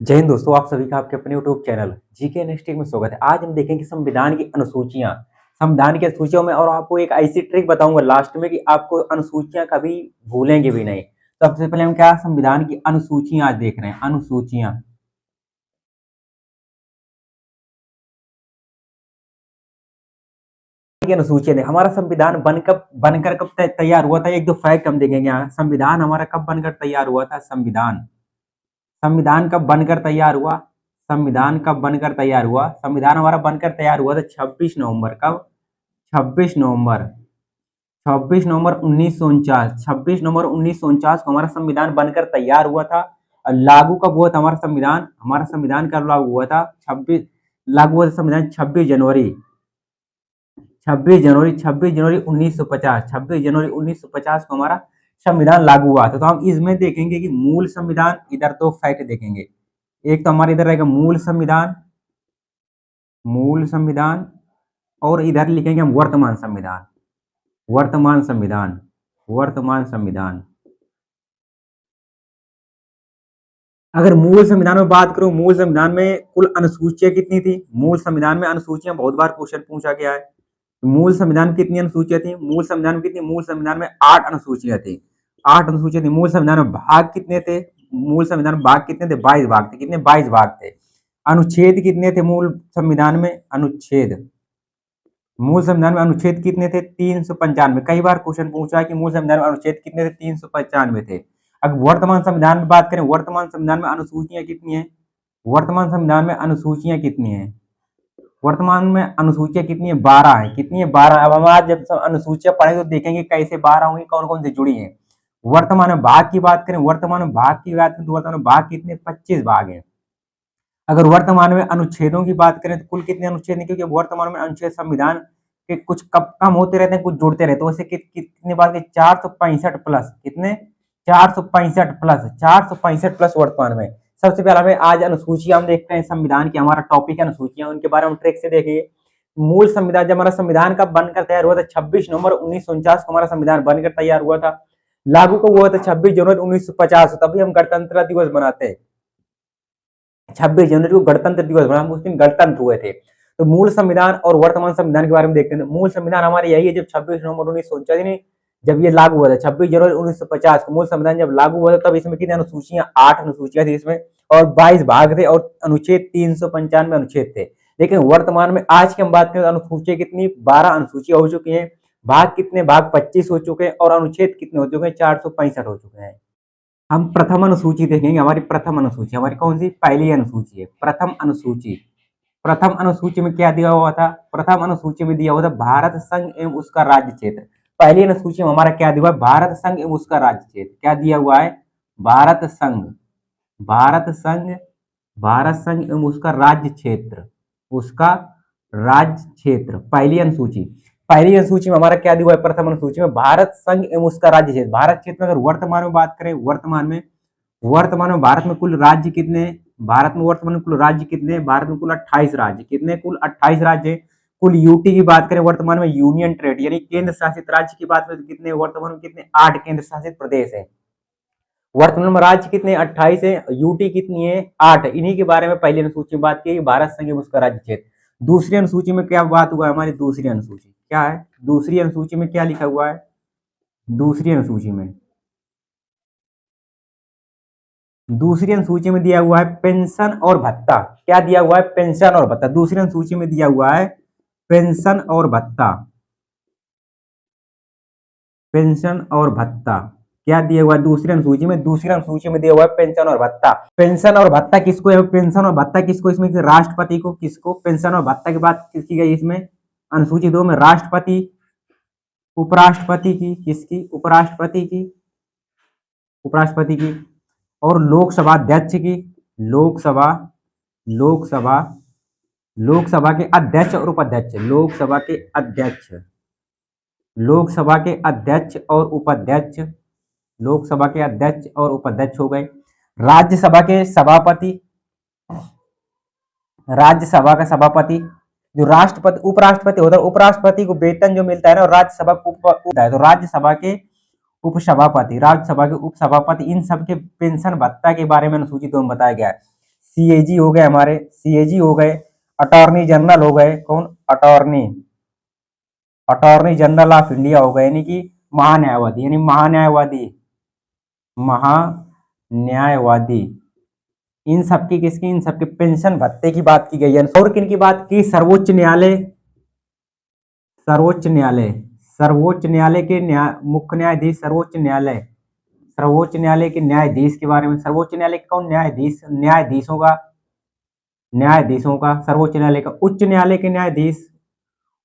जय हिंद दोस्तों, आप सभी का आपके अपने यूट्यूब चैनल जीके नेक्स्ट में स्वागत है। आज हम देखेंगे संविधान की अनुसूचियां। संविधान की अनुसूचियों में और आपको एक ऐसी ट्रिक बताऊंगा लास्ट में कि आपको अनुसूचियां कभी भूलेंगे भी नहीं। तो सबसे पहले हम क्या संविधान की अनुसूचियां आज देख रहे हैं। अनुसूचियां की अनुसूचियां हमारा संविधान बनकर कब तैयार हुआ था। एक दो फैक्ट हम देखेंगे। यहाँ संविधान हमारा कब बनकर तैयार हुआ था। संविधान संविधान कब बनकर तैयार हुआ। संविधान कब बनकर तैयार हुआ। संविधान हमारा बनकर तैयार हुआ था 26 नवंबर। कब? 26 नवंबर। 26 नवंबर 1949 को हमारा संविधान बनकर तैयार हुआ था। और लागू कब हुआ था हमारा संविधान कब लागू हुआ था। 26 लागू हुआ था संविधान 26 जनवरी को हमारा संविधान लागू हुआ था। तो हम इसमें देखेंगे कि मूल संविधान, इधर दो फैक्ट देखेंगे। एक तो हमारे इधर रहेगा मूल संविधान और इधर लिखेंगे हम वर्तमान संविधान। वर्तमान संविधान वर्तमान संविधान अगर मूल संविधान में बात करूं, मूल संविधान में कुल अनुसूचियां कितनी थी। मूल संविधान में अनुसूचियां बहुत बार क्वेश्चन पूछा गया है। मूल संविधान में कितनी अनुसूचियां थी। मूल संविधान में 8 अनुसूचियां थी। 8 अनुसूचियां थी। मूल संविधान में भाग कितने थे। मूल संविधान में भाग कितने थे। 22 भाग थे। कितने? 22 भाग थे। अनुच्छेद कितने थे मूल संविधान में। मूल संविधान में अनुच्छेद कितने थे। 395। कई बार क्वेश्चन पूछा है कि मूल संविधान में अनुच्छेद कितने थे। 395 थे। अब वर्तमान संविधान में बात करें, वर्तमान संविधान में अनुसूचियां कितनी है। वर्तमान संविधान में अनुसूचियां कितनी है। वर्तमान में अनुसूचियां कितनी है। 12 है। कितनी है? 12। अब हम आज जब अनुसूचियां पढ़ेंगे तो देखेंगे कैसे 12 होंगी, कौन कौन से जुड़ी है। वर्तमान में भाग की बात करें, तो वर्तमान में भाग कितने? 25 भाग है। अगर वर्तमान में अनुच्छेदों की बात करें तो कुल कितने अनुच्छेद हैं, क्योंकि वर्तमान में अनुच्छेद संविधान के कुछ कम होते रहते हैं, कुछ जुड़ते रहते हैं। वैसे कितने बात के 465 प्लस। कितने? 465 प्लस वर्तमान में। सबसे पहले हमें आज अनुसूचियां हम देखते हैं। संविधान की हमारा टॉपिक है अनुसूचियां, उनके बारे में ट्रिक से देखेंगे। मूल संविधान, जब हमारा संविधान कब बनकर तैयार हुआ था। 26 नवंबर 1949 को हमारा संविधान बनकर तैयार हुआ था। लागू कब हुआ था। 26 जनवरी 1950। तभी हम गणतंत्र दिवस मनाते हैं। 26 जनवरी को गणतंत्र दिवस बना, उस दिन गणतंत्र हुए थे। तो मूल संविधान और वर्तमान संविधान के बारे में देखते हैं। मूल संविधान हमारे यही है जब 26 नवंबर 1949 जब ये लागू हुआ था। 26 जनवरी 1950 को मूल संविधान जब लागू हुआ था, तब इसमें कितनी अनुसूचियां? 8 अनुसूचियां थी इसमें, और 22 भाग थे, और अनुच्छेद 395 अनुच्छेद थे। लेकिन वर्तमान में आज की हम बात करें तो अनुसूचियां कितनी? 12 अनुसूचियां हो चुकी हैं। भाग कितने? भाग 25 हो चुके हैं, और अनुच्छेद कितने हो चुके हैं? 465 हो चुके हैं। हम प्रथम अनुसूची देखेंगे। हमारी प्रथम अनुसूची हमारी कौन सी? पहली अनुसूची है प्रथम अनुसूची। प्रथम अनुसूची में क्या दिया हुआ था। प्रथम अनुसूची में दिया हुआ था भारत संघ एवं उसका राज्य क्षेत्र। पहली अनुसूची में हमारा क्या दिया हुआ है? भारत संघ एवं उसका राज्य क्षेत्र। क्या दिया हुआ है? भारत संघ भारत संघ भारत संघ एवं उसका राज्य क्षेत्र। उसका राज्य क्षेत्र। पहली अनुसूची में हमारा क्या दिया हुआ है। प्रथम अनुसूची में भारत संघ एवं उसका राज्य क्षेत्र। भारत क्षेत्र में अगर वर्तमान में बात करें, वर्तमान में भारत में कुल राज्य कितने हैं? भारत में वर्तमान में कुल राज्य कितने हैं? भारत में कुल 28 राज्य। कितने? कुल 28 राज्य हैं। कुल यूटी की बात करें वर्तमान में, यूनियन टेरिटरी यानी केंद्र शासित राज्य की बात करें तो कितने? वर्तमान में कितने? 8 केंद्र शासित प्रदेश है। वर्तमान में राज्य कितने? 28 है। यूटी कितनी है? 8। इन्हीं के बारे में पहली अनुसूची में बात की, भारत संघ एवं उसका राज्य क्षेत्र। दूसरी अनुसूची में क्या बात हुआ है? हमारी दूसरी अनुसूची क्या है? दूसरी अनुसूची में क्या लिखा हुआ है? दूसरी अनुसूची में दिया हुआ है पेंशन और भत्ता। क्या दिया हुआ है? पेंशन और भत्ता। दूसरी अनुसूची में दिया हुआ है पेंशन और भत्ता। पेंशन और भत्ता क्या दिया हुआ है दूसरी अनुसूची में? दूसरी अनुसूची में दिया हुआ है पेंशन और भत्ता। पेंशन और भत्ता किसको है? पेंशन और भत्ता किसको? इसमें राष्ट्रपति को। किसको? पेंशन और भत्ता की बात किसकी गई इसमें? अनुसूची 2 में राष्ट्रपति, उपराष्ट्रपति की। किसकी? उपराष्ट्रपति की और लोकसभा अध्यक्ष की। लोकसभा लोकसभा लोकसभा के अध्यक्ष और उपाध्यक्ष। लोकसभा के अध्यक्ष और उपाध्यक्ष। लोकसभा के अध्यक्ष और उपाध्यक्ष हो गए। राज्यसभा के सभापति। राज्यसभा का सभापति जो राष्ट्रपति उपराष्ट्रपति होता है, उपराष्ट्रपति को वेतन जो मिलता है ना, राज्यसभा को होता है। तो राज्यसभा के उपसभापति, इन सबके पेंशन भत्ता के बारे में अनुसूचित में बताया गया है। सीएजी हो गए, हमारे सीएजी हो गए, अटॉर्नी जनरल हो गए, कौन, attorney attorney general of India हो गए, यानी कि महान्यायवादी, यानी महान्यायवादी, महान्यायवादी। इन सबकी किसकी, इन सबके पेंशन भत्ते की बात की गई है। और किन की बात की, सर्वोच्च न्यायालय, सर्वोच्च न्यायालय, सर्वोच्च न्यायालय के मुख्य न्यायाधीश, सर्वोच्च न्यायालय, सर्वोच्च न्यायालय के न्यायाधीश के बारे में, सर्वोच्च न्यायालय के कौन, न्यायाधीश, न्यायाधीशों का सर्वोच्च न्यायालय का, उच्च न्यायालय के न्यायाधीश,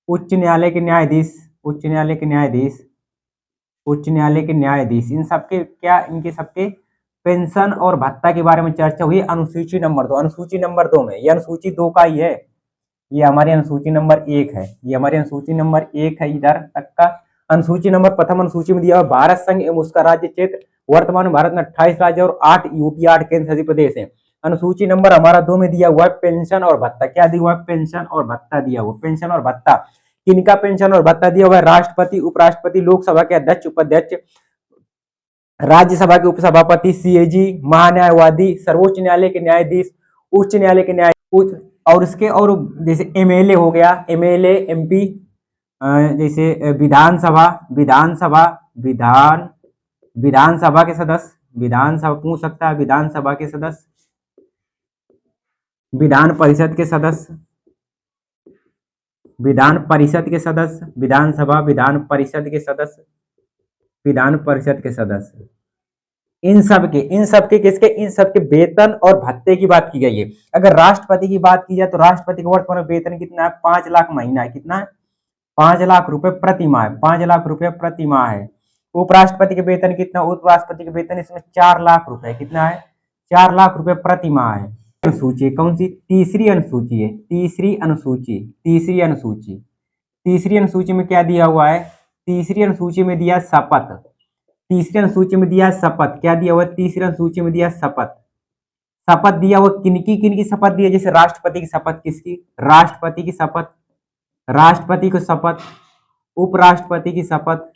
उच्च न्यायालय के न्यायाधीश, उच्च न्यायालय के न्यायाधीश, उच्च न्यायालय के न्यायाधीश, इन सबके क्या, इनके सबके पेंशन और भत्ता के बारे में चर्चा हुई अनुसूची नंबर 2, अनुसूची नंबर 2 में, ये अनुसूची 2 का ही है, ये हमारी अनुसूची नंबर 1 है, ये हमारी अनुसूची नंबर 1 है इधर तक का। अनुसूची नंबर, प्रथम अनुसूची में दिया हुआ भारत संघ एवं उसका राज्य क्षेत्र, वर्तमान में भारत में 28 राज्य और 8 यूपी, 8 केंद्र शासित प्रदेश है। अनुसूची नंबर हमारा 2 में दिया हुआ है पेंशन और भत्ता, क्या दिया हुआ है, पेंशन और भत्ता दिया हुआ, पेंशन और भत्ता, किनका पेंशन और भत्ता दिया हुआ है, राष्ट्रपति, उपराष्ट्रपति, लोकसभा के अध्यक्ष, उपाध्यक्ष, राज्यसभा के उपसभापति, सीएजी, महान्यायवादी, सर्वोच्च न्यायालय के न्यायाधीश, उच्च न्यायालय के न्यायाधीश, और इसके और जैसे एमएलए हो गया, एमएलए, एमपी, जैसे विधानसभा, विधानसभा, विधानसभा के सदस्य, विधानसभा पूछ सकता है, विधानसभा के सदस्य, विधान परिषद के सदस्य, विधान परिषद के सदस्य, विधानसभा, विधान परिषद के सदस्य, विधान परिषद के सदस्य, इन सबके किसके, इन सबके वेतन और भत्ते की बात की गई है। अगर राष्ट्रपति की बात की जाए तो राष्ट्रपति का वर्तमान वेतन कितना है, 5 लाख महीना है, कितना है, 5 लाख रुपए प्रति माह है, 5 लाख रुपए प्रति माह है। उपराष्ट्रपति के वेतन कितना, उपराष्ट्रपति के वेतन इसमें 4 लाख रुपए, कितना है, 4 लाख रुपए प्रति माह है। अनुसूची कौन सी, तीसरी अनुसूची है, तीसरी अनुसूची, तीसरी अनुसूची, तीसरी अनुसूची में क्या दिया हुआ है, तीसरी अनुसूची में दिया शपथ, तीसरी अनुसूची में दिया शपथ, क्या दिया हुआ, तीसरी अनुसूची में दिया शपथ, शपथ दिया हुआ, किनकी शपथ दी है, जैसे राष्ट्रपति की शपथ, किसकी, राष्ट्रपति की शपथ, राष्ट्रपति को शपथ, उपराष्ट्रपति की शपथ,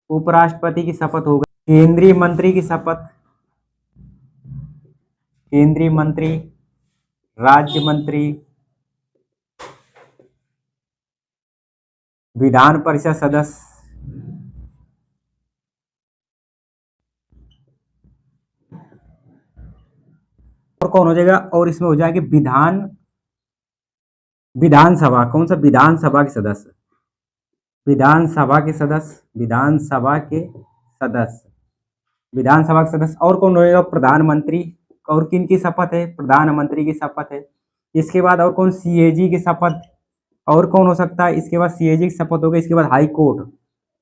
उपराष्ट्रपति की शपथ हो गई, केंद्रीय मंत्री की शपथ, केंद्रीय मंत्री, राज्य मंत्री, विधान परिषद सदस्य, और कौन हो जाएगा, और इसमें हो जाएगी विधानसभा, कौन सा, विधानसभा के सदस्य, विधानसभा के सदस्य, विधानसभा के सदस्य, विधानसभा के सदस्य, और कौन होगा, प्रधानमंत्री, और किन की शपथ है, प्रधानमंत्री की शपथ है। इसके बाद और कौन, सीएजी की शपथ, और कौन हो सकता है, इसके बाद सीएजी की शपथ हो गई, इसके बाद हाई कोर्ट,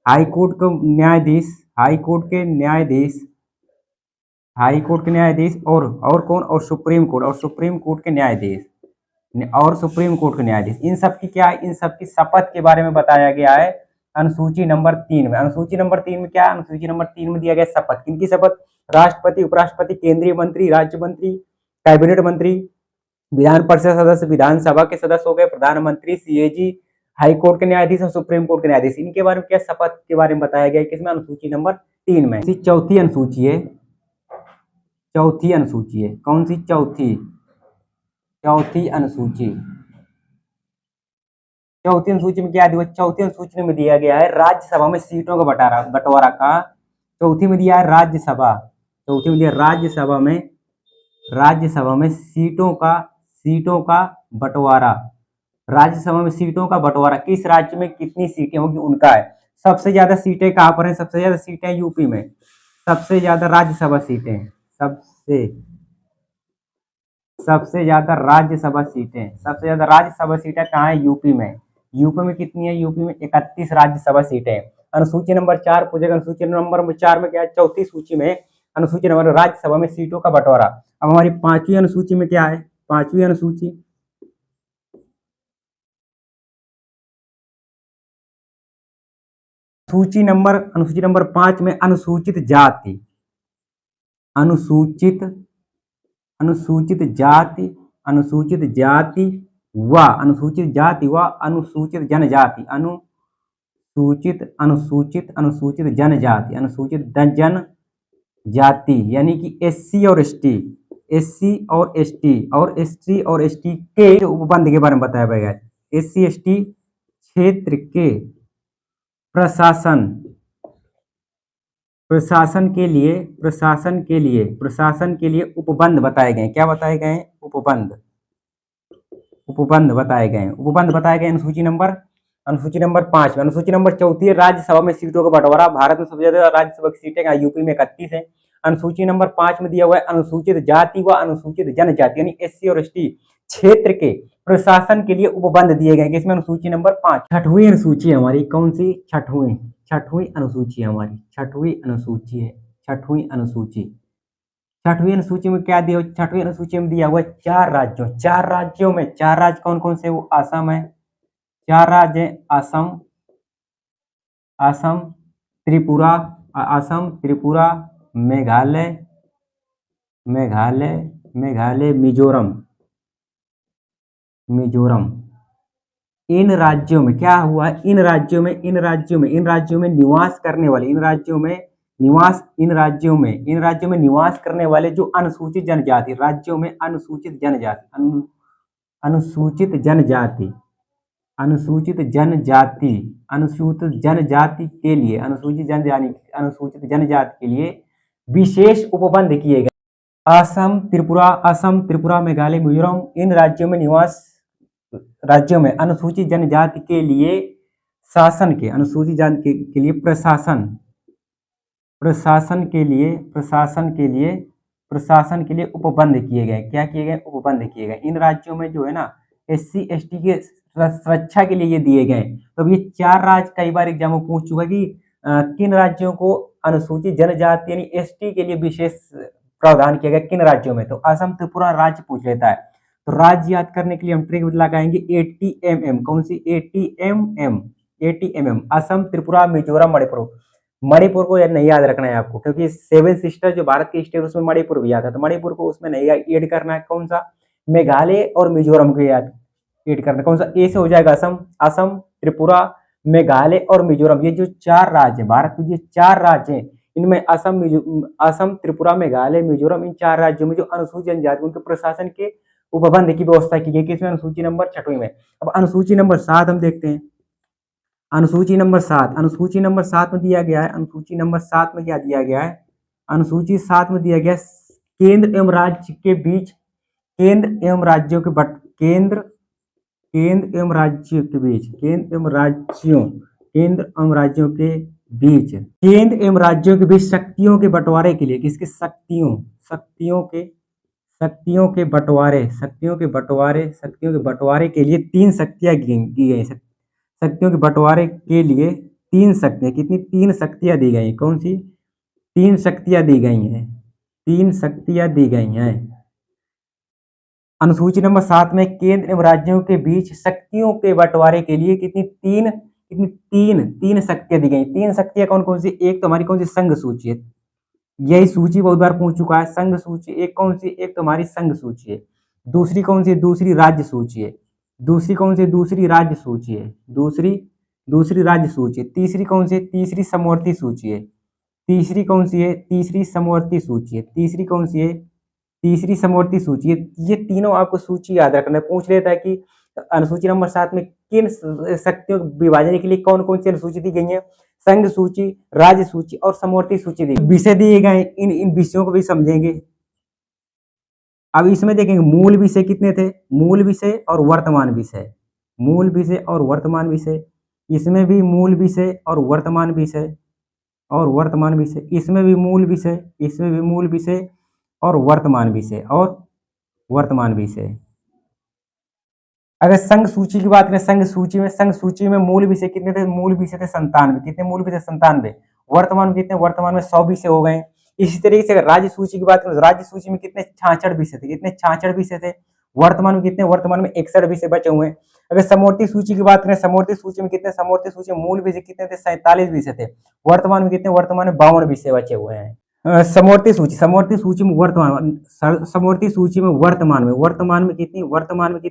हाई कोर्ट के न्यायाधीश, हाई कोर्ट के न्यायाधीश, हाई कोर्ट के न्यायाधीश, और कौन, और सुप्रीम कोर्ट, और सुप्रीम कोर्ट के न्यायाधीश, और सुप्रीम कोर्ट के न्यायाधीश, इन सब की क्या, इन सब की शपथ के बारे में बताया गया है अनुसूची नंबर 3 में। अनुसूची नंबर 3 में क्या, अनुसूची नंबर 3 में दिया गया शपथ, किनकी शपथ, राष्ट्रपति, उपराष्ट्रपति, केंद्रीय मंत्री, राज्य मंत्री, कैबिनेट मंत्री, विधान परिषद सदस्य, विधानसभा के सदस्य हो गए, प्रधानमंत्री, सीएजी, हाई कोर्ट के न्यायाधीश और सुप्रीम कोर्ट के न्यायाधीश, इनके बारे में क्या, शपथ के बारे में बताया गया है, किसमें, अनुसूची नंबर 3 में। चौथी अनुसूची है, चौथी अनुसूची है, कौन सी, चौथी, चौथी अनुसूची, चौथी अनुसूची में क्या दिया, चौथी अनुसूची में दिया गया है राज्यसभा में सीटों का बंटवारा का, चौथी में दिया है राज्यसभा, चौथी में दिया राज्यसभा में, राज्यसभा में सीटों का बंटवारा, राज्यसभा में सीटों का बंटवारा, किस राज्य में कितनी सीटें होगी उनका है। सबसे ज्यादा सीटें कहाँ पर है, सबसे ज्यादा सीटें यूपी में, सबसे ज्यादा राज्यसभा सीटें, सबसे ज्यादा राज्यसभा सीटें कहाँ है, यूपी में। यूपी में कितनी है, यूपी में 31 राज्यसभा सीटें। अनुसूची नंबर 4 पूछेगा, अनुसूची नंबर 4 में क्या है, चौथी सूची में अनुसूची नंबर राज्यसभा में सीटों का बंटवारा। अब हमारी 5वीं अनुसूची में क्या है, 5वीं अनुसूची, अनुसूची नंबर 5 में अनुसूचित जाति, अनुसूचित जाति, अनुसूचित जाति व अनुसूचित जाति व अनुसूचित जनजाति, अनुसूचित जनजाति, यानी कि एससी और एसटी, एससी और एसटी और एसटी के उपबंध के बारे में बताया गया है। एससी एसटी क्षेत्र के प्रशासन प्रशासन के लिए उपबंध बताए गए। क्या बताए गए हैं? उपबंध बताए गए हैं। उपबंध बताए गए अनुसूची नंबर 5 में। अनुसूची नंबर 4 है राज्यसभा में सीटों का बंटवारा। भारत में सबसे ज्यादा राज्यसभा की सीटें यूपी में 31 है। अनुसूची नंबर 5 में दिया हुआ है अनुसूचित जाति व अनुसूचित जनजाति यानी एससी और एसटी क्षेत्र के प्रशासन के लिए उपबंध दिए गए। इसमें अनुसूची नंबर 5 छठवीं अनुसूची है हमारी। कौन सी? छठवीं अनुसूची है हमारी। छठवीं अनुसूची में क्या दिया? छठवीं अनुसूची में दिया हुआ है 4 राज्यों। 4 राज्यों में 4 राज्य कौन कौन से? वो असम है। 4 राज्य हैं असम, त्रिपुरा, मेघालय, मिजोरम। इन राज्यों में क्या हुआ है? इन राज्यों में निवास करने वाले निवास करने वाले जो अनुसूचित जनजाति राज्यों में अनुसूचित जनजाति के लिए विशेष उपबंध किए गए। असम, त्रिपुरा, मेघालय, मिजोरम इन राज्यों में अनुसूचित जनजाति के लिए शासन के अनुसूचित जाति के लिए प्रशासन के लिए उपबंध किए गए। क्या किए गए? उपबंध किए गए। इन राज्यों में जो है ना एससी एसटी के सुरक्षा के लिए ये दिए गए। तो अब ये 4 राज्य कई बार एग्जाम में पूछ चुका कि किन राज्यों को अनुसूचित जनजाति यानी एसटी के लिए विशेष प्रावधान किया गया, किन राज्यों में? तो असम, त्रिपुरा राज्य पूछ लेता है। तो राज्य याद करने के लिए हम ट्रिक लगाएंगे ATMM। कौन सी? ATMM असम, त्रिपुरा, मिजोरम, मणिपुर को नहीं याद रखना है आपको, क्योंकि 7 सिस्टर जो भारत की स्टेट उसमें मणिपुर भी आता है, तो मणिपुर को उसमें नहीं ऐड करना है। कौन सा? मेघालय और मिजोरम को याद ऐड करना है। कौन सा? ए से हो जाएगा असम, त्रिपुरा, मेघालय और मिजोरम। ये जो 4 राज्य है भारत के, ये 4 राज्य हैं, इनमें असम, त्रिपुरा, मेघालय, मिजोरम इन 4 राज्यों में जो अनुसूचित जनजाति उनके प्रशासन के उपबंध की व्यवस्था की गई। किसमें? अनुसूची नंबर 6 में। अब अनुसूची नंबर 7 हम देखते हैं। अनुसूची नंबर 7 में दिया गया है। अनुसूची नंबर 7 में क्या दिया गया है? अनुसूची 7 में दिया गया केंद्र एवं राज्य के बीच केंद्र एवं राज्यों के शक्तियों के बंटवारे के लिए किसके? शक्तियों के बंटवारे के लिए 3 शक्तियां की गई। शक्तियों के बंटवारे के लिए 3 शक्तियां, कितनी? 3 शक्तियां दी गई। कौन सी? 3 शक्तियां दी गई हैं। अनुसूची नंबर 7 में केंद्र एवं राज्यों के बीच शक्तियों के बंटवारे के लिए कितनी? तीन शक्तियां दी गई। 3 शक्तियां कौन कौन सी? एक तो हमारी कौन सी? संघ सूची है। यही सूची बहुत बार पूछ चुका है। संघ सूची एक कौन सी? एक तो हमारी संघ सूची है। दूसरी कौन सी? दूसरी राज्य सूची है। दूसरी कौन सी? दूसरी राज्य सूची है। तीसरी कौन सी? तीसरी समवर्ती सूची है। तीसरी कौन सी है? तीसरी समवर्ती सूची है। ये तीनों आपको सूची याद रखना है। पूछ लेता है कि अनुसूची नंबर 7 में किन शक्तियों के विभाजन के लिए कौन कौन सी अनुसूची दी गई है? संघ सूची, राज्य सूची और समवर्ती सूची दी। विषय दिए गए, इन विषयों को भी समझेंगे। अब इसमें देखेंगे मूल विषय कितने थे? मूल विषय और वर्तमान विषय। इसमें भी मूल विषय और वर्तमान विषय। इसमें भी मूल विषय और वर्तमान विषय। अगर संघ सूची की बात करें, संघ सूची में मूल विषय कितने थे? मूल विषय थे 97। कितने मूल विषय? 97। वर्तमान में कितने? वर्तमान में 100 विषय हो गए। इसी तरीके से अगर राज्य सूची की बात करें, राज्य सूची में कितने? 66 विषय थे। कितने? 66 विषय थे। वर्तमान में कितने? वर्तमान में 61 विषय बचे हुए हैं। अगर समवर्ती सूची की बात करें, समवर्ती सूची में कितने? समवर्ती सूची में मूल विषय कितने थे? 47 विषय थे। वर्तमान में कितने? वर्तमान में 52 विषय बचे हुए हैं। समवर्ती सूची में वर्तमान में कितनी? वर्तमान में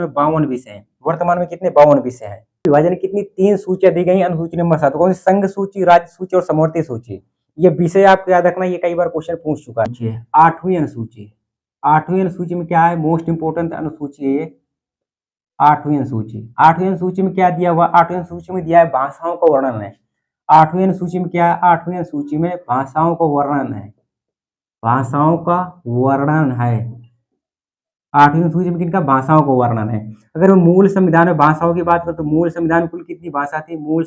52 विषय हैं। वर्तमान में कितने? 52 विषय हैं। विभाजन कितनी? 3 सूचियां दी गई अनुसूची नंबर 7। कौन सी? संघ सूची, राज्य सूची और समवर्ती सूची। ये विषय आपको याद रखना, ये कई बार क्वेश्चन पूछ चुका है। 8वीं 8वीं अनुसूची में क्या है, मोस्ट इंपोर्टेंट अनुसूची है ये 8वीं अनुसूची। 8वीं अनुसूची में क्या दिया हुआ, 8वीं अनुसूची में दिया है भाषाओं का वर्णन है। 8वीं अनुसूची में क्या है, 8वीं अनुसूची में भाषाओं का वर्णन है, भाषाओं का वर्णन है। 8वीं अनुसूची में किनका, भाषाओं का वर्णन है। अगर मैं मूल संविधान में भाषाओं की बात करूं तो मूल संविधान में कुल कितनी भाषा थी, मूल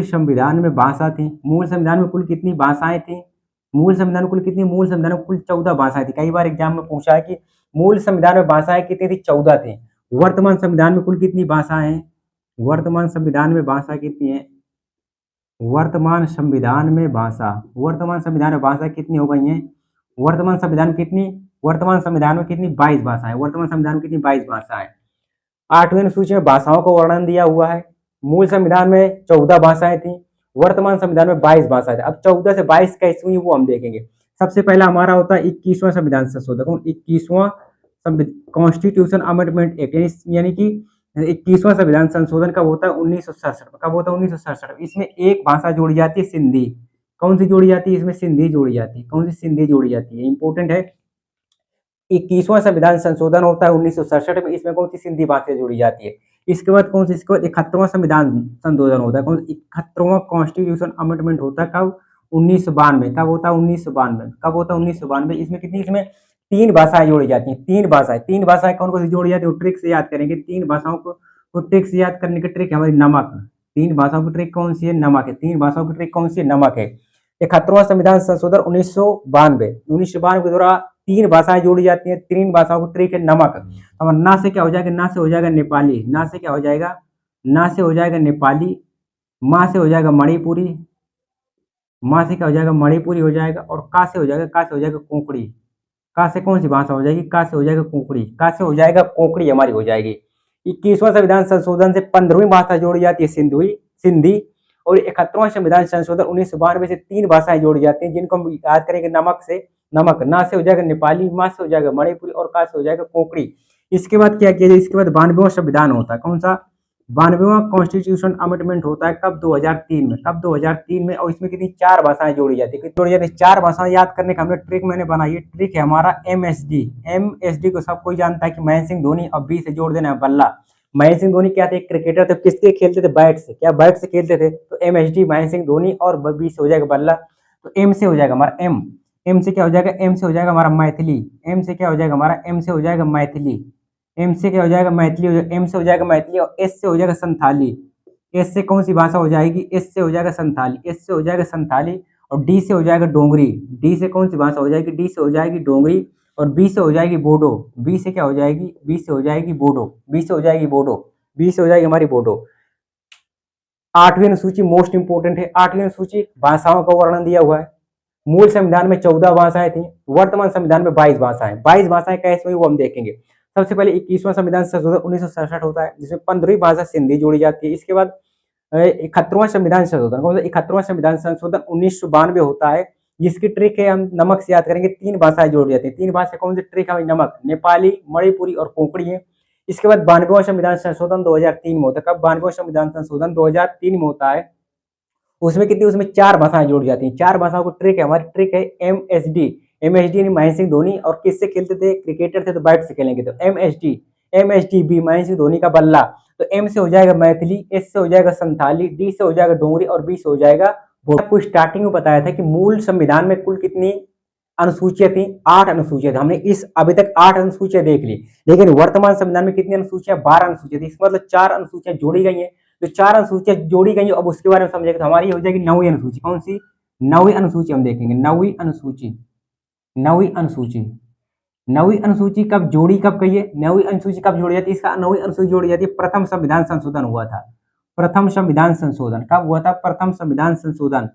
संविधान में भाषा थी, मूल संविधान में कुल कितनी भाषाएं थी, मूल संविधान में कुल कितनी, मूल संविधान में कुल 14 भाषाएं थी। कई बार एग्जाम में पूछा है कि मूल संविधान में भाषाएं कितनी थी, 14 थी। वर्तमान संविधान में कुल कितनी भाषाएं हैं, वर्तमान संविधान में भाषा कितनी है, वर्तमान संविधान में भाषा कितनी हो गई है, वर्तमान संविधान में कितनी, वर्तमान संविधान में कितनी, 22 भाषाएं, वर्तमान संविधान में कितनी, 22 भाषाएं। 8वीं अनुसूची में भाषाओं का वर्णन दिया हुआ है। मूल संविधान में 14 भाषाएं थी, वर्तमान संविधान में 22 भाषाएं थी। अब 14 से 22 कैसे हुई वो हम देखेंगे। सबसे पहला हमारा होता है 21वां संविधान संशोधन, 21वां कॉन्स्टिट्यूशन अमेंडमेंट एक्ट, यानी कि 21वां संविधान संशोधन कब होता है, 1967 में। कब होता है, 1967। इसमें एक भाषा जोड़ी जाती है, सिंधी। कौन सी जोड़ी जाती है, इसमें सिंधी जोड़ी जाती है। कौन सी, सिंधी जोड़ी जाती है, इंपॉर्टेंट है। 21वां संविधान संशोधन होता है 1967 में, इसमें कौन सी, सिंधी भाषा जोड़ी जाती है। इसके बाद कौन सी, इसके बाद 71वां संविधान संशोधन होता है, कौन, 71वां कॉन्स्टिट्यूशन अमेंडमेंट होता है कब, 1992। कब होता है, 1992। कब होता है, 1992। इसमें कितनी, इसमें 3 भाषाएं जोड़ी जाती हैं, 3 भाषाएं। 3 भाषाएं कौन कौन सी जोड़ी जाती है, वो ट्रिक से याद करेंगे। 3 भाषाओं को ट्रिक से याद करने की ट्रिक है हमारी नमक। 3 भाषाओं की ट्रिक कौन सी है, नमक है। 3 भाषाओं की ट्रिक कौन सी है, नमक है। 71वां संविधान संशोधन 1992 के द्वारा 3 भाषाएं जोड़ी जाती हैं। 3 भाषाओं की ट्रिक है नमक। अब ना से क्या हो जाएगा, ना से हो जाएगा नेपाली, ना से क्या हो जाएगा, ना से हो जाएगा नेपाली, माँ से हो जाएगा मणिपुरी, माँ से क्या हो जाएगा, मणिपुरी हो जाएगा, और का से हो जाएगा, का से हो जाएगा कोंकणी। का से कौन सी भाषा हो जाएगी, का से हो जाएगा कोंकणी, का से हो जाएगा कोंकणी हमारी हो जाएगी। 21वां संविधान संशोधन से 15वीं भाषा जोड़ी जाती है, सिंधी। और 71वां संविधान संशोधन 1992 से 3 भाषाएं जोड़ी जाती हैं, जिनको हम याद करेंगे नमक से। नमक, ना से हो जाएगा नेपाली, मा से हो जाएगा मणिपुरी, और का से हो जाएगा कोंकणी। इसके बाद क्या किया जाए, इसके बाद 92वां संविधान होता है, कौन सा, 92वां कॉन्स्टिट्यूशन अमेंडमेंट होता है कब, 2003 में। कब, 2003 में। और इसमें कितनी, 4 भाषाएं जोड़ी जाती है। कितनी जोड़ी जाती है, 4 भाषाएं। याद करने का हमने ट्रिक मैंने बनाई है, ट्रिक है हमारा MSD। MSD को सब कोई जानता है कि महेंद्र सिंह धोनी, और बी से जोड़ देना है बल्ला। महेंद्र सिंह धोनी क्या थे, क्रिकेटर थे, किसके खेलते थे, बैट से। क्या बैट से खेलते थे, तो MSD महेंद्र सिंह धोनी, और बी से हो जाएगा बल्ला। तो एम से हो जाएगा हमारा एम से क्या हो जाएगा, एम से हो जाएगा हमारा मैथिली। एम से क्या हो जाएगा हमारा, एम से हो जाएगा मैथिली। एम से क्या हो जाएगा, मैथिली हो जाएगा, एम से हो जाएगा मैथिली। और एस से हो जाएगा संथाली। एस से कौन सी भाषा हो जाएगी, एस से हो जाएगा संथाली, एस से हो जाएगा संथाली। और डी से हो जाएगा डोंगरी। डी से कौन सी भाषा हो जाएगी, डी से हो जाएगी डोंगरी। और बी से हो जाएगी बोडो। बी से क्या हो जाएगी, बी से हो जाएगी बोडो। बी से हो जाएगी बोडो, बी से हो जाएगी हमारी बोडो। 8वीं अनुसूची मोस्ट इंपोर्टेंट है। 8वीं अनुसूची भाषाओं का वर्णन दिया हुआ है। मूल संविधान में 14 भाषाएं थी, वर्तमान संविधान में 22 भाषाएं। 22 भाषाएं कैसे हुई वो हम देखेंगे। सबसे पहले 21वां संविधान संशोधन 1967 होता है, जिसमें 15वीं भाषा सिंधी जोड़ी जाती है। इसके बाद 71वां संविधान संशोधन, कौन सा, 71वां संविधान संशोधन 1992 होता है, जिसकी ट्रिक है हम नमक से याद करेंगे। 3 भाषाएं जोड़ी जाती है। 3 भाषा कौन सी, ट्रिक है नमक, नेपाली, मणिपुरी और कोंकणी है। इसके बाद 92वां संविधान संशोधन 2003 में होता है। कब, 92वां संविधान संशोधन 2003 में होता है। उसमें कितनी, उसमें 4 भाषाएं जोड़ी जाती हैं। 4 भाषाओं को ट्रिक है हमारी, ट्रिक है MSD। MSD महेंद्र सिंह धोनी, और किससे खेलते थे, क्रिकेटर थे तो बैट से खेलेंगे, तो MSD बी महेंद्र सिंह धोनी का बल्ला। तो M से हो जाएगा मैथिली, S से हो जाएगा संथाली, D से हो जाएगा डोंगरी, और B से हो जाएगा। आपको स्टार्टिंग में बताया था कि मूल संविधान में कुल कितनी अनुसूचियां थी, 8 अनुसूचियां थी। हमने इस अभी तक 8 अनुसूचियां देख ली, लेकिन वर्तमान संविधान में कितनी अनुसूचियां, 12 अनुसूचियां थी। इसका मतलब 4 अनुसूचियां जोड़ी गई हैं। तो 4 अनुसूचियां जोड़ी गई, अब उसके बारे में समझेंगे। तो हमारी हो जाएगी 9वीं अनुसूची। कौन सी, 9वीं अनुसूची हम देखेंगे। 9वीं अनुसूची, 9वीं अनुसूची, 9वीं अनुसूची कब जोड़ी, कब कहिए, 9वीं अनुसूची कब जोड़ी जाती है, इसका 9वीं अनुसूची जोड़ी जाती है, प्रथम संविधान संशोधन हुआ था। प्रथम संविधान संशोधन कब हुआ था, प्रथम संविधान संशोधन,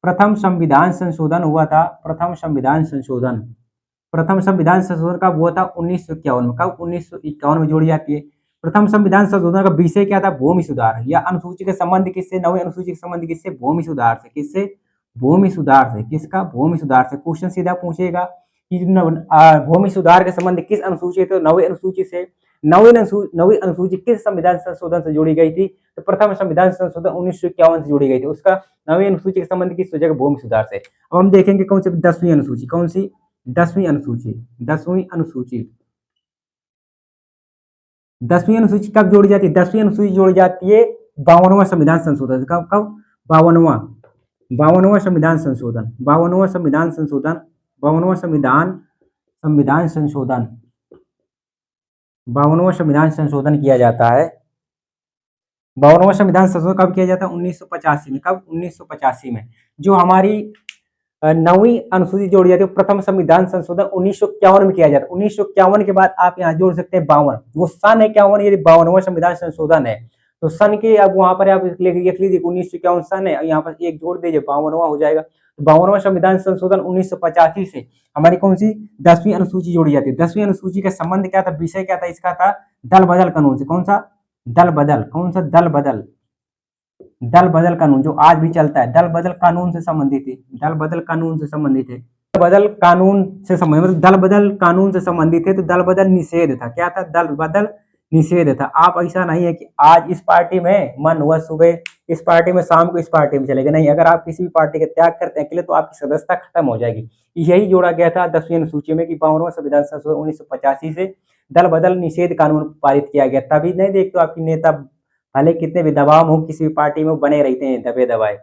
प्रथम संविधान संशोधन हुआ था। प्रथम संविधान संशोधन, प्रथम संविधान संशोधन कब हुआ था, 1951 में। कब, 1951 में जोड़ी जाती है। प्रथम संविधान संशोधन का विषय क्या था, भूमि सुधार। या अनुसूची के संबंध किससे, 9वीं अनुसूची के संबंध किससे, भूमि सुधार से। किससे, भूमि सुधार से। किसका, भूमि सुधार से। क्वेश्चन सीधा पूछेगा कि भूमि सुधार के संबंध किस अनुसूची, तो 9वीं अनुसूची से। 9वीं अनुसूची किस संविधान संशोधन से जोड़ी गई थी, तो प्रथम संविधान संशोधन 1951 से जोड़ी गई थी। उसका 9वीं अनुसूची के संबंध किस हो जाएगा, भूमि सुधार से। अब हम देखेंगे कौन सी, 10वीं अनुसूची। कौन सी, 10वीं अनुसूची, 10वीं अनुसूची, 10वीं अनुसूची कब जोड़ी जाती है? 10वीं अनुसूची जोड़ी जाती है 52वां संविधान संशोधन। कब कब? 52वां, 52वां संविधान संशोधन, 52वां संविधान संशोधन, 52वां संविधान संविधान संशोधन, 52वां संविधान संशोधन किया जाता है। 52वां संविधान संशोधन कब किया जाता है? 1985 में। कब? 1985 में। जो हमारी 9वीं अनुसूची जोड़ी जाती है, प्रथम संविधान संशोधन 1951 में किया जाता है। 1951 के बाद आप यहाँ जोड़ सकते हैं 52, वो सन 51, ये 52वां संविधान संशोधन है। तो सन के अब वहां पर आप लिख लीजिए 1951 सन है, यहाँ पर एक जोड़ दीजिए 52वां हो जाएगा। 52वां संविधान संशोधन 1985 से हमारी कौन सी 10वीं अनुसूची जोड़ी जाती है। 10वीं अनुसूची का संबंध क्या था? विषय क्या था इसका? था दल बदल कानून से। कौन सा? दल बदल। कौन सा? दल बदल। दल बदल कानून जो आज भी चलता है, दल बदल कानून से संबंधित है। दल बदल कानून से संबंधित है। दल बदल कानून से संबंधित, मतलब दल बदल कानून से संबंधित है। तो दल बदल निषेध था। क्या था? दल बदल निषेध था। आप ऐसा नहीं है कि आज इस पार्टी में मन हुआ सुबह इस पार्टी में, शाम को इस पार्टी में चले गए। नहीं, अगर आप किसी भी पार्टी का त्याग करते हैं अकेले तो आपकी सदस्यता खत्म हो जाएगी। यही जोड़ा गया था 10वीं अनुसूची में कि 52वां संविधान संशोधन 1985 से दल बदल निषेध कानून पारित किया गया। तभी नहीं देखते आपकी नेता भले कितने भी दबाव हो किसी भी पार्टी में बने रहते हैं दबे दबाए,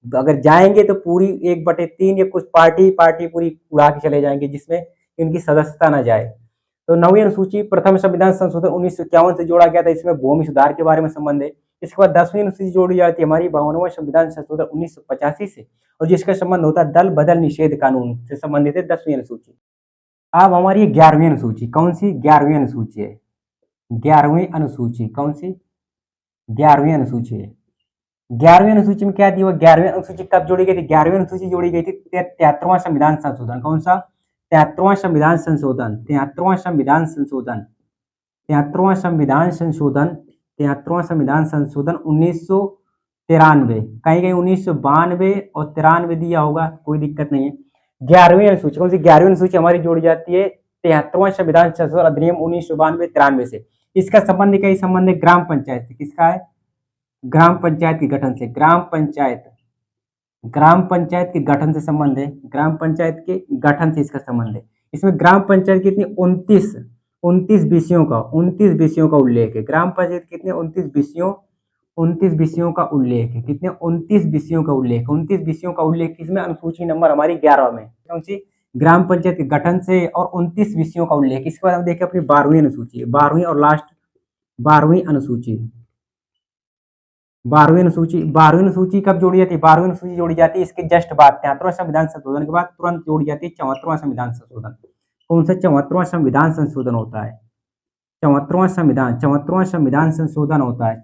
अगर जाएंगे तो पूरी 1/3 या कुछ पार्टी पूरी उड़ा के चले जाएंगे जिसमें इनकी सदस्यता न जाए। तो 9वीं अनुसूची प्रथम संविधान संशोधन 1951 से जोड़ा गया था। इसमें भूमि सुधार के बारे में संबंध है। इसके बाद 10वीं अनुसूची जोड़ी जाती है हमारी 52वां संविधान संशोधन 1985 से, और जिसका संबंध होता है दल बदल निषेध कानून से संबंधित है 10वीं अनुसूची। अब हमारी 11वीं अनुसूची, कौन सी? 11वीं अनुसूची है। 11वीं अनुसूची कौन सी? 11वीं अनुसूची है। 11वीं अनुसूची में क्या दिया हुआ? 11वीं अनुसूची कब जोड़ी गई थी? 11वीं अनुसूची जोड़ी गई थी 73वां संविधान संशोधन। कौन सा? 73वां संविधान संशोधन, 73वां संविधान संशोधन, 73वां संविधान संशोधन, 73वां संविधान संशोधन 1993। कहीं कहीं 1992 और 93 दिया होगा, कोई दिक्कत नहीं है। 11वीं अनुसूची कौन सी? 11वीं अनुसूची हमारी जोड़ी जाती है 73वां संविधान संशोधन अधिनियम 1992-93 से। इसका संबंध क्या है? संबंध है ग्राम पंचायत से। किसका है? ग्राम पंचायत के गठन से। ग्राम पंचायत, ग्राम पंचायत के गठन से संबंध है। ग्राम पंचायत के गठन से इसका संबंध है। इसमें ग्राम पंचायत कितनी? 29 विषयों का, 29 विषयों का उल्लेख है। ग्राम पंचायत कितने? 29 विषयों, 29 विषयों का उल्लेख है। कितने? 29 विषयों का उल्लेख, 29 विषयों का उल्लेख किसमें? अनुसूची नंबर हमारी 11 में। कौन सी? ग्राम पंचायत के गठन से और 29 विषयों का उल्लेख। इसके बाद हम देखें अपनी 12वीं अनुसूची, 12वीं और लास्ट 12वीं अनुसूची। 12वीं अनुसूची, 12वीं अनुसूची कब जोड़ी जाती है? 12वीं अनुसूची जोड़ी जाती है इसके जस्ट बाद 73वां संविधान संशोधन के बाद तुरंत जोड़ी जाती है 74वां संविधान संशोधन। कौन सा? 74वां संविधान संशोधन होता है। 74वां संविधान, 74वां संविधान संशोधन होता है।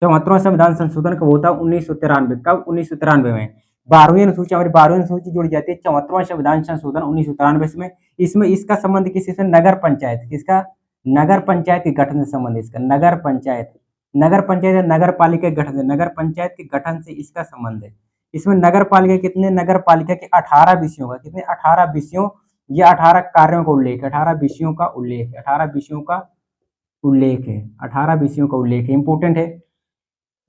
74वां संविधान संशोधन कब होता है? 1993। कब? 1993 में। 12वीं अनुसूची, हमारी 12वीं अनुसूची जोड़ी जाती है 74वां संविधान संशोधन 1993 में। इसमें इसका संबंध किससे? नगर पंचायत। किसका? नगर पंचायत के गठन से संबंध है इसका। नगर पंचायत, नगर पंचायत या नगर पालिका के गठन से, नगर पंचायत के गठन से इसका संबंध है। इसमें नगर पालिका कितने? नगर पालिका के 18 विषयों का, कितने? 18 विषयों या 18 कार्यों का उल्लेख, 18 विषयों का उल्लेख, 18 विषयों का उल्लेख है। 18 विषयों का उल्लेख है, इंपोर्टेंट है।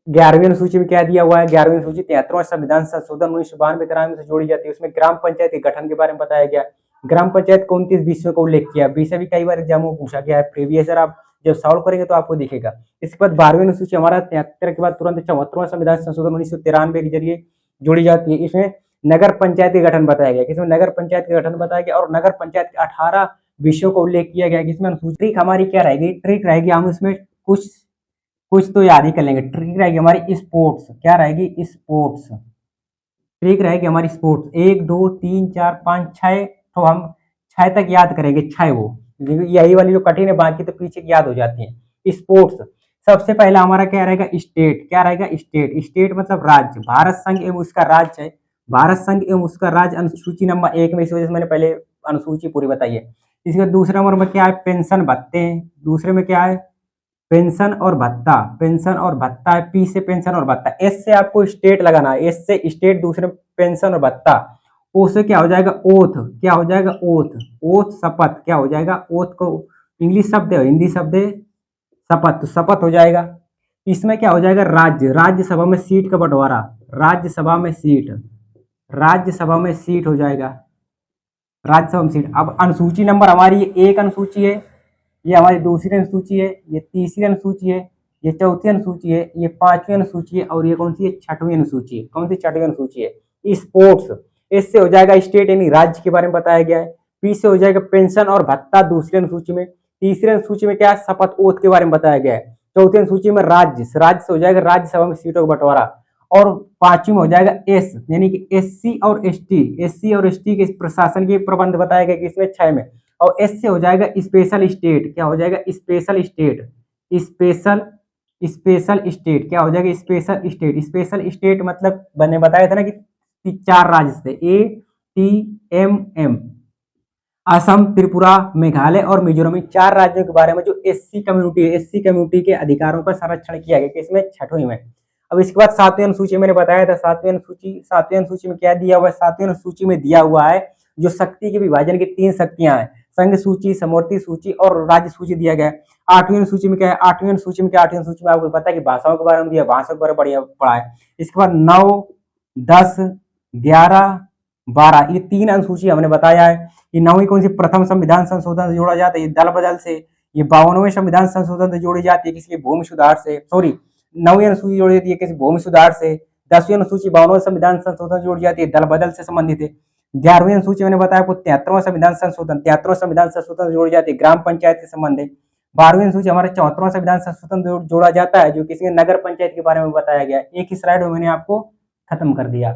11वीं अनुसूची में क्या दिया हुआ है? 11वीं अनुसूची 73वां संविधान संशोधन 1992-93 से जोड़ी जाती है। उसमें ग्राम पंचायत के गठन के बारे में बताया गया। ग्राम पंचायत को 29 विषयों का उल्लेख किया। विषय भी कई बार एग्जाम में पूछा गया है, प्रीवियस ईयर आप जब सॉल्व करेंगे तो आपको दिखेगा। इसके बाद 12वीं अनुसूची हमारा 73 के बाद तुरंत 74वां संविधान संशोधन 1993 के जरिए जोड़ी जाती है। इसमें नगर पंचायत के गठन बताया गया। किसमें? नगर पंचायत के गठन बताया गया और नगर पंचायत के 18 विषयों का उल्लेख किया गया। किसमें? अनुसूची। ट्रिक हमारी क्या रहेगी? ट्रिक रहेगी, हम इसमें कुछ कुछ तो याद ही कर लेंगे। ट्रिक रहेगी हमारी स्पोर्ट्स। क्या रहेगी? स्पोर्ट्स। ट्रिक रहेगी हमारी स्पोर्ट्स। 1 2 3 4 5 6 तो हम 6 तक याद करेंगे। 6 वो यही वाली जो कठिन है, बाकी तो पीछे की याद हो जाती है। स्पोर्ट्स सबसे पहला हमारा क्या रहेगा? स्टेट। क्या रहेगा? स्टेट। स्टेट मतलब राज्य। भारत संघ एवं उसका राज्य है। भारत संघ एवं उसका राज्य अनुसूची नंबर 1 में, इस वजह से मैंने पहले अनुसूची पूरी बताई है। इसके बाद दूसरे नंबर में क्या है? पेंशन भत्ते हैं। दूसरे में क्या है? पेंशन और भत्ता। पेंशन और भत्ता है। पी से पेंशन और भत्ता। एस से आपको स्टेट लगाना है। एस से स्टेट, दूसरे पेंशन और भत्ता। ओ से क्या हो जाएगा? ओथ। क्या हो जाएगा? ओथ। ओथ शपथ। क्या हो जाएगा? ओथ को इंग्लिश शब्द है, हिंदी शब्द है शपथ, तो शपथ हो जाएगा। इसमें क्या हो जाएगा? राज्य। राज्यसभा में सीट का बंटवारा। राज्यसभा में सीट, राज्यसभा में सीट हो जाएगा, राज्यसभा में सीट। अब अनुसूची नंबर हमारी ये एक अनुसूची है, ये हमारी दूसरी अनुसूची है, ये तीसरी अनुसूची है, ये चौथी अनुसूची है, ये पांचवी अनुसूची है, और ये कौन सी है, छठवीं अनुसूची है। कौन सी, छठवीं अनुसूची है। स्पोर्ट्स, इससे हो जाएगा स्टेट यानी राज्य के बारे में बताया गया है। पी से हो जाएगा पेंशन और भत्ता दूसरी अनुसूची में। तीसरी अनुसूची में क्या है, शपथ ओथ के बारे में बताया गया है। चौथी अनुसूची में राज्य, राज्य से हो जाएगा राज्यसभा में सीटों का बंटवारा। और पांचवी में हो जाएगा एस यानी कि एससी और एसटी, एससी और एसटी के प्रशासन के प्रबंध बताया गया किसमें, 6 में। और एस से हो जाएगा स्पेशल स्टेट, क्या हो जाएगा, special state, special special state, क्या हो जाएगा, स्पेशल स्टेट। स्पेशल स्टेट मतलब मैंने बताया था ना कि 4 राज्य थे, A T M M, Assam, Tripura, Meghalaya और मिजोरम। 4 राज्यों के बारे में जो एससी कम्युनिटी है, एससी कम्युनिटी के अधिकारों का संरक्षण किया गया किसमें, छठवीं में। अब इसके बाद 7वीं अनुसूची मैंने बताया था, 7वीं अनुसूची में क्या दिया हुआ है, 7वीं अनुसूची में दिया हुआ है जो शक्ति के विभाजन की 3 शक्तियां हैं, संघ सूची, समवर्ती सूची और राज्य सूची दिया गया है। 8वीं अनुसूची में क्या है, 8वीं अनुसूची में क्या, 8वीं अनुसूची में आपको पता है कि भाषाओं के बारे में दिया, भाषाओं के बारे में बढ़िया पढ़ा है। इसके बाद 9, 10, 11, 12 ये 3 अनुसूची हमने बताया है। ये 9वीं कौन सी, प्रथम संविधान संशोधन से जोड़ा जाता है, ये दल बदल से। ये 52वें संविधान संशोधन से जोड़ी जाती है किसी भूमि सुधार से, सॉरी 9वीं अनुसूची जोड़ी जाती है किसी भूमि सुधार से। 10वीं अनुसूची 52वें संविधान संशोधन से जोड़ी जाती है, दल बदल से संबंधित है। 11वीं अनुसूची मैंने बताया आपको 73वां संविधान संशोधन, 73वां संविधान संशोधन से जोड़ी जाती है, ग्राम पंचायत के संबंध है। 12वीं अनुसूची हमारे 74वां संविधान संशोधन जोड़ा जाता है जो किसी नगर पंचायत के बारे में बताया गया। एक ही स्लाइड में मैंने आपको खत्म कर दिया।